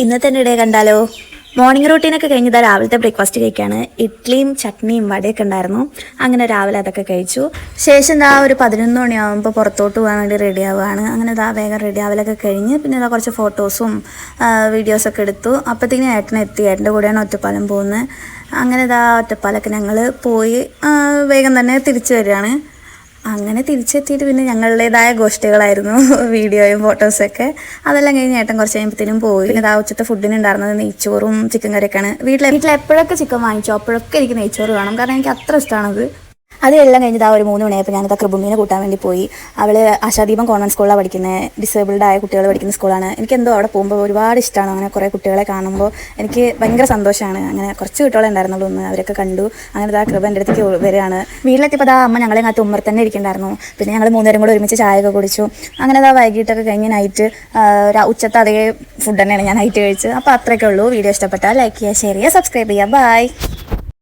ഇന്നത്തെ എൻ്റെ ഡേ കണ്ടാലോ. മോർണിംഗ് റൂട്ടീനൊക്കെ കഴിഞ്ഞതാ രാവിലത്തെ ബ്രേക്ക്ഫാസ്റ്റ് കഴിക്കുകയാണ്. ഇഡ്ഡലിയും ചട്നിയും വടയൊക്കെ ഉണ്ടായിരുന്നു. അങ്ങനെ രാവിലെ അതൊക്കെ കഴിച്ചു. ശേഷം ഇതാ ഒരു 11 മണിയാകുമ്പോൾ പുറത്തോട്ട് പോകാൻ വേണ്ടി റെഡി ആവുകയാണ്. അങ്ങനെ ഇതാ വേഗം റെഡി ആവലൊക്കെ കഴിഞ്ഞ് പിന്നെ ഇതാ കുറച്ച് ഫോട്ടോസും വീഡിയോസൊക്കെ എടുത്തു. അപ്പോഴത്തേക്കും ഏട്ടനെത്തി. ഏട്ടൻ്റെ കൂടെയാണ് ഒറ്റപ്പാലം പോകുന്നത്. അങ്ങനെ ഇതാ ഒറ്റപ്പാലൊക്കെ ഞങ്ങൾ പോയി വേഗം തന്നെ തിരിച്ചു വരികയാണ്. അങ്ങനെ തിരിച്ചെത്തിയിട്ട് പിന്നെ ഞങ്ങളുടേതായ ഗോഷ്ഠികളായിരുന്നു വീഡിയോയും ഫോട്ടോസൊക്കെ. അതെല്ലാം കഴിഞ്ഞ് ഏട്ടൻ കുറച്ച് കഴിയുമ്പോഴത്തേനും പോയി. പിന്നെ ഇതാ ഉച്ചത്തെ ഫുഡിന് ഉണ്ടായിരുന്നത് നെയ്ച്ചോറും ചിക്കൻ കറിയൊക്കെയാണ്. വീട്ടിൽ എപ്പോഴൊക്കെ ചിക്കൻ വാങ്ങിച്ചോ അപ്പോഴൊക്കെ എനിക്ക് നെയ്ച്ചോറ് വേണം. കാരണം എനിക്ക് അത്ര ഇഷ്ടമാണത്. അതെല്ലാം കഴിഞ്ഞിട്ട് 3 മണിയായപ്പോൾ ഞാനിതാ കൃപുണ്ണിനെ കൂട്ടാൻ വേണ്ടി പോയി. അവൾ ആശാദീപം കോൺവെൻറ്റ് സ്കൂളിലാണ് പഠിക്കുന്നത്. ഡിസേബിൾഡ് ആയ കുട്ടികൾ പഠിക്കുന്ന സ്കൂളാണ്. എനിക്കെന്തോ അവിടെ പോകുമ്പോൾ ഒരുപാട് ഇഷ്ടമാണ്. അങ്ങനെ കുറേ കുട്ടികളെ കാണുമ്പോൾ എനിക്ക് ഭയങ്കര സന്തോഷമാണ്. അങ്ങനെ കുറച്ച് കുട്ടികളെ ഉണ്ടായിരുന്നുള്ളൂ. അവരൊക്കെ കണ്ടു. അങ്ങനെ ഇതാ കൃപ എൻ്റെ അടുത്തേക്ക് വരികയാണ്. വീട്ടിലെത്തിയപ്പോൾ അമ്മ ഞങ്ങളെ കാത്ത് ഉമ്മർ തന്നെ ഇരിക്കുന്നുണ്ടായിരുന്നു. പിന്നെ ഞങ്ങൾ 3 പേരും കൂടെ ഒരുമിച്ച് ചായയൊക്കെ കുടിച്ചു. അങ്ങനെ വൈകിട്ടൊക്കെ കഴിഞ്ഞ് നൈറ്റ് ഉച്ചത്തെ അതേ ഫുഡ് തന്നെയാണ് ഞാൻ നൈറ്റ് കഴിച്ചത്. അപ്പോൾ അത്രയൊക്കെ ഉള്ളൂ. വീഡിയോ ഇഷ്ടപ്പെട്ടാൽ ലൈക്ക് ചെയ്യുക, ഷെയർ ചെയ്യുക, സബ്സ്ക്രൈബ് ചെയ്യുക. ബൈ.